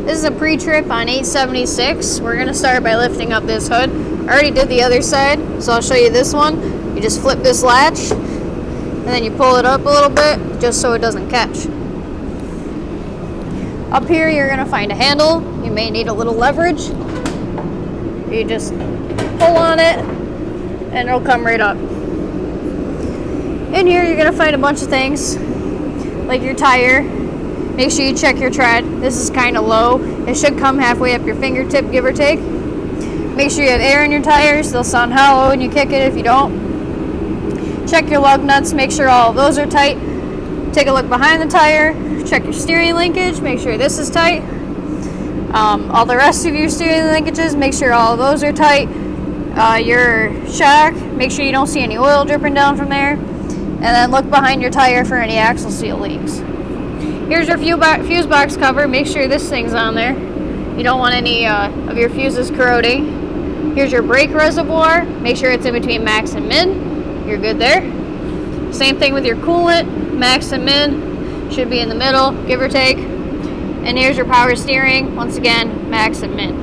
This is a pre-trip on 876. We're gonna start by lifting up this hood. I already did the other side, so I'll show you this one. You just flip this latch, and then you pull it up a little bit, just so it doesn't catch. Up here, you're gonna find a handle. You may need a little leverage. You just pull on it, and it'll come right up. In here, you're gonna find a bunch of things, like your tire. Make sure you check your tread. This is kind of low. It should come halfway up your fingertip, give or take. Make sure you have air in your tires. They'll sound hollow when you kick it if you don't. Check your lug nuts. Make sure all of those are tight. Take a look behind the tire. Check your steering linkage. Make sure this is tight. All the rest of your steering linkages, make sure all of those are tight. Your shock, make sure you don't see any oil dripping down from there. And then look behind your tire for any axle seal leaks. Here's your fuse box cover. Make sure this thing's on there. You don't want any of your fuses corroding. Here's your brake reservoir. Make sure it's in between max and min. You're good there. Same thing with your coolant. Max and min should be in the middle, give or take. And here's your power steering. Once again, max and min.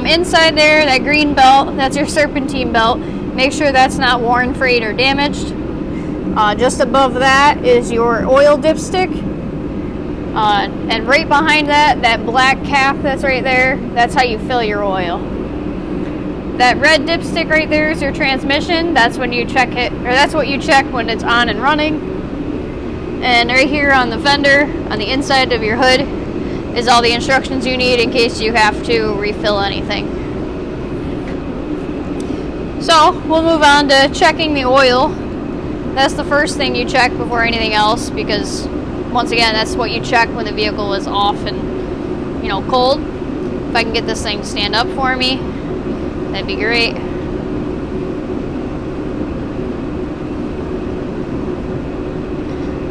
Inside there, that green belt, that's your serpentine belt. Make sure that's not worn, frayed, or damaged. Just above that is your oil dipstick. And right behind that, that black cap that's right there, that's how you fill your oil. That red dipstick right there is your transmission. That's when you check it, or that's what you check when it's on and running. And right here on the fender, on the inside of your hood, is all the instructions you need in case you have to refill anything. So, we'll move on to checking the oil. That's the first thing you check before anything else, because once again, that's what you check when the vehicle is off and, cold. If I can get this thing to stand up for me, that'd be great.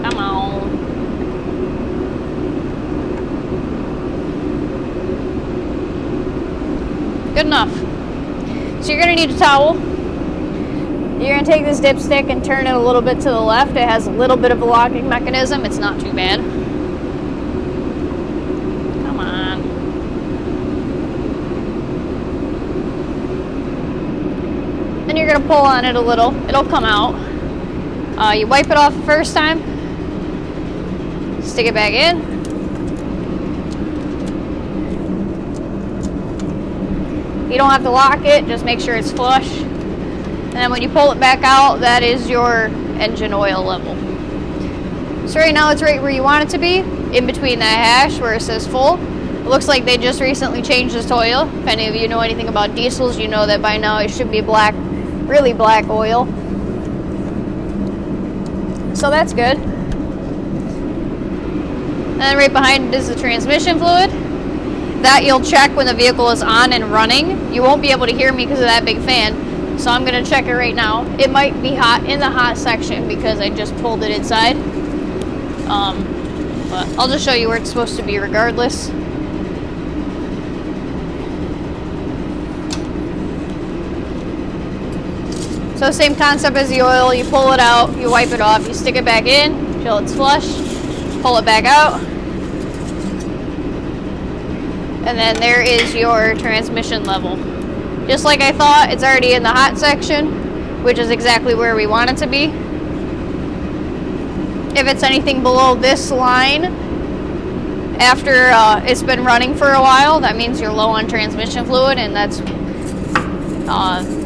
Come on. Good enough. So you're gonna need a towel. You're going to take this dipstick and turn it a little bit to the left. It has a little bit of a locking mechanism. It's not too bad. Come on. Then you're going to pull on it a little. It'll come out. You wipe it off the first time. Stick it back in. You don't have to lock it. Just make sure it's flush. And then when you pull it back out, that is your engine oil level. So right now it's right where you want it to be, in between that hash where it says full. It looks like they just recently changed this oil. If any of you know anything about diesels, you know that by now it should be black, really black oil. So that's good. And then right behind it is the transmission fluid. That you'll check when the vehicle is on and running. You won't be able to hear me because of that big fan. So I'm going to check it right now. It might be hot in the hot section because I just pulled it inside. But I'll just show you where it's supposed to be regardless. So same concept as the oil. You pull it out, you wipe it off, you stick it back in till it's flush, pull it back out. And then there is your transmission level. Just like I thought, it's already in the hot section, which is exactly where we want it to be. If it's anything below this line, after it's been running for a while, that means you're low on transmission fluid, and that's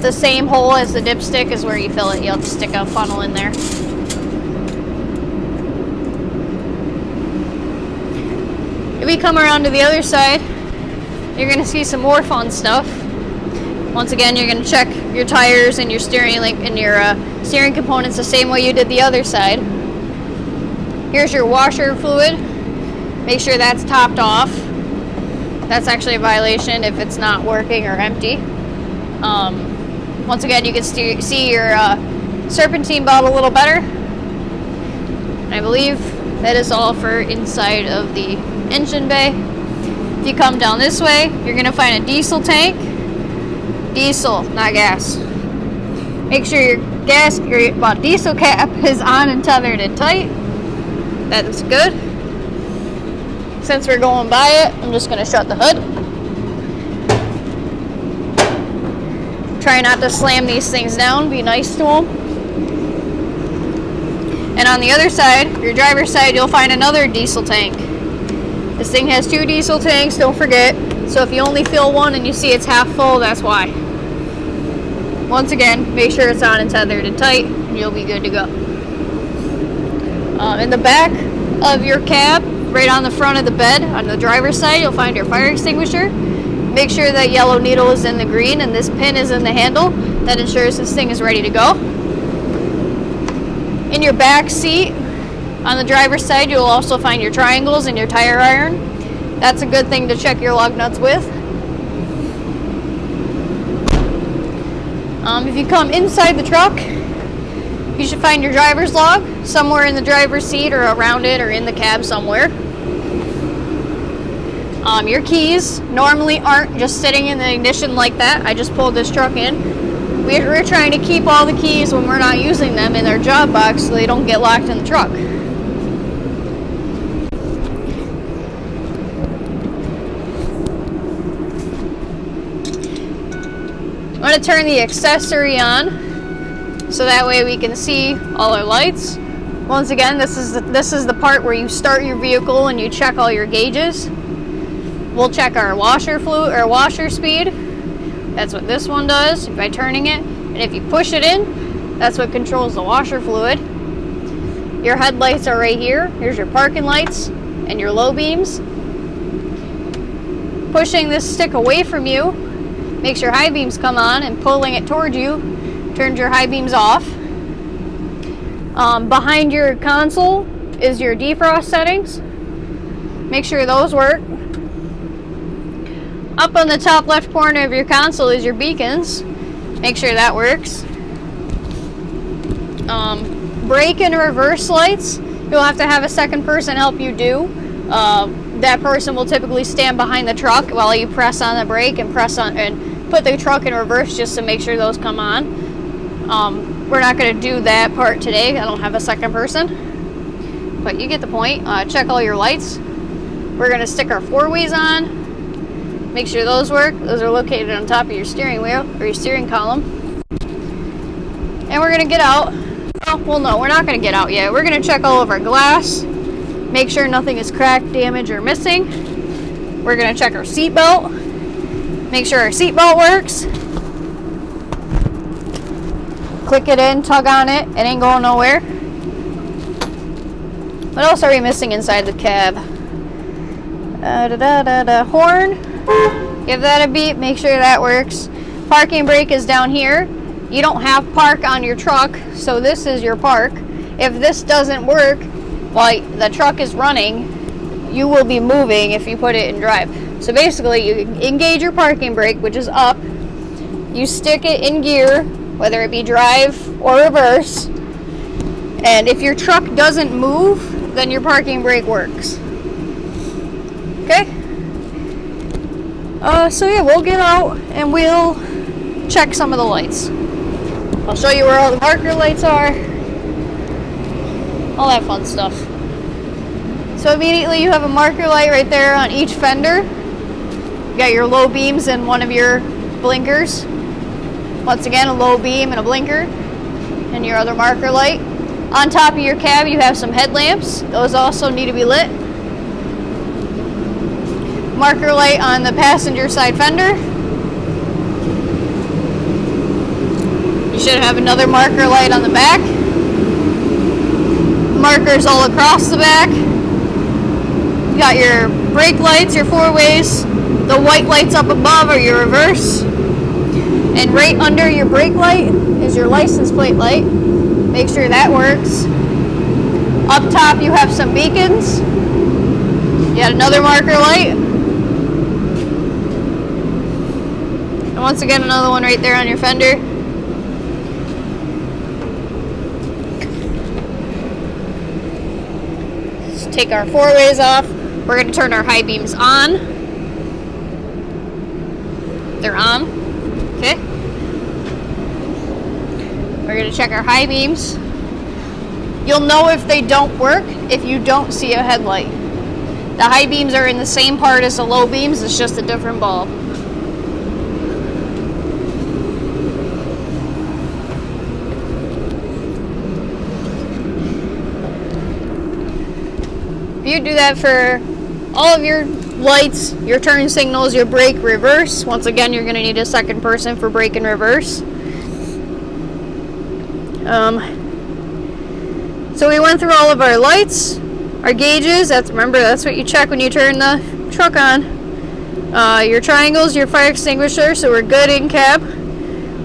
the same hole as the dipstick is where you fill it. You'll just stick a funnel in there. If we come around to the other side, you're going to see some more fun stuff. Once again, you're going to check your tires and your steering link and your steering components the same way you did the other side. Here's your washer fluid. Make sure that's topped off. That's actually a violation if it's not working or empty. Once again, you can see your serpentine belt a little better. And I believe that is all for inside of the engine bay. If you come down this way, you're going to find a diesel tank. Diesel, not gas. Make sure your diesel cap is on and tethered and tight. That's good. Since we're going by it, I'm just going to shut the hood. Try not to slam these things down, be nice to them. And on the other side, your driver's side, you'll find another diesel tank. This thing has 2 diesel tanks, don't forget. So if you only fill one and you see it's half full, that's why. Once again, make sure it's on and tethered and tight, and you'll be good to go. In the back of your cab, right on the front of the bed, on the driver's side, you'll find your fire extinguisher. Make sure that yellow needle is in the green and this pin is in the handle. That ensures this thing is ready to go. In your back seat, on the driver's side, you'll also find your triangles and your tire iron. That's a good thing to check your lug nuts with. If you come inside the truck, you should find your driver's log somewhere in the driver's seat or around it or in the cab somewhere. Your keys normally aren't just sitting in the ignition like that. I just pulled this truck in. We're trying to keep all the keys when we're not using them in their job box so they don't get locked in the truck. I'm going to turn the accessory on so that way we can see all our lights. Once again, this is the part where you start your vehicle and you check all your gauges. We'll check our washer fluid or washer speed. That's what this one does by turning it. And if you push it in, that's what controls the washer fluid. Your headlights are right here. Here's your parking lights and your low beams. Pushing this stick away from you makes your high beams come on, and pulling it towards you turns your high beams off. Behind your console is your defrost settings. Make sure those work. Up on the top left corner of your console is your beacons. Make sure that works. Brake and reverse lights, you'll have to have a second person help you do. That person will typically stand behind the truck while you press on the brake and press on and put the truck in reverse just to make sure those come on. We're not going to do that part today. I don't have a second person, but you get the point. Check all your lights. We're going to stick our 4-ways on. Make sure those work. Those are located on top of your steering wheel or your steering column. And we're going to get out. Oh, well, no, we're not going to get out yet. We're going to check all of our glass. Make sure nothing is cracked, damaged, or missing. We're going to check our seat belt. Make sure our seat belt works. Click it in, tug on it. It ain't going nowhere. What else are we missing inside the cab? Horn. Give that a beep. Make sure that works. Parking brake is down here. You don't have park on your truck, so this is your park. If this doesn't work while the truck is running, you will be moving if you put it in drive. So basically, you engage your parking brake, which is up. You stick it in gear, whether it be drive or reverse. And if your truck doesn't move, then your parking brake works. Okay? So yeah, we'll get out and we'll check some of the lights. I'll show you where all the marker lights are. All that fun stuff. So immediately you have a marker light right there on each fender. You got your low beams and one of your blinkers. Once again, a low beam and a blinker. And your other marker light. On top of your cab you have some headlamps. Those also need to be lit. Marker light on the passenger side fender. You should have another marker light on the back. Markers all across the back. You got your brake lights, your 4-ways. The white lights up above are your reverse. And right under your brake light is your license plate light. Make sure that works. Up top you have some beacons. You got another marker light. And once again, another one right there on your fender. Let's take our 4-ways off. We're going to turn our high beams on. They're on. Okay. We're going to check our high beams. You'll know if they don't work if you don't see a headlight. The high beams are in the same part as the low beams, it's just a different bulb. If you do that for all of your lights, your turn signals, your brake, reverse, once again you're going to need a second person for brake and reverse. So we went through all of our lights, our gauges. Remember, that's what you check when you turn the truck on. Your triangles, your fire extinguisher, so we're good in cab.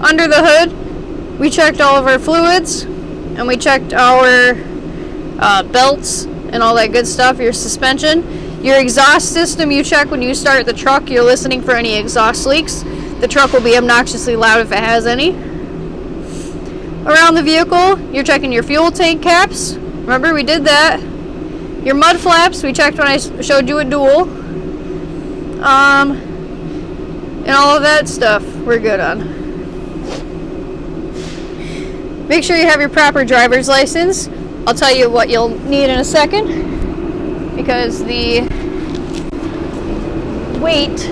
Under the hood, we checked all of our fluids, and we checked our belts and all that good stuff, your suspension. Your exhaust system you check when you start the truck. You're listening for any exhaust leaks. The truck will be obnoxiously loud if it has any. Around the vehicle, you're checking your fuel tank caps. Remember, we did that. Your mud flaps, we checked when I showed you a dual. And all of that stuff, we're good on. Make sure you have your proper driver's license. I'll tell you what you'll need in a second, because the weight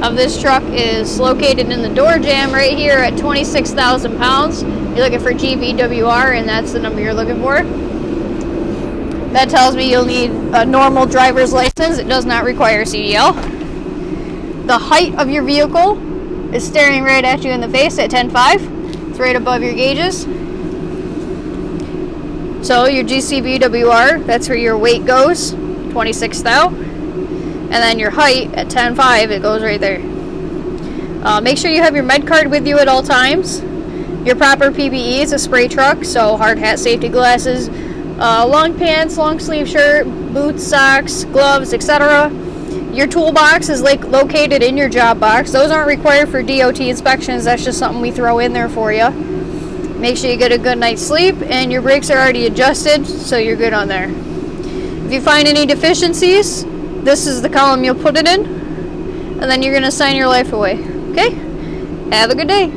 of this truck is located in the door jamb right here at 26,000 pounds. You're looking for GVWR, and that's the number you're looking for. That tells me you'll need a normal driver's license. It does not require CDL. The height of your vehicle is staring right at you in the face at 10.5. It's right above your gauges. So your GCVWR, that's where your weight goes, 26 thou. And then your height at 10.5, it goes right there. Make sure you have your med card with you at all times. Your proper PPE is a spray truck, so hard hat, safety glasses, long pants, long sleeve shirt, boots, socks, gloves, etc. Your toolbox is located in your job box. Those aren't required for DOT inspections. That's just something we throw in there for you. Make sure you get a good night's sleep, and your brakes are already adjusted, so you're good on there. If you find any deficiencies, this is the column you'll put it in, and then you're going to sign your life away. Okay? Have a good day.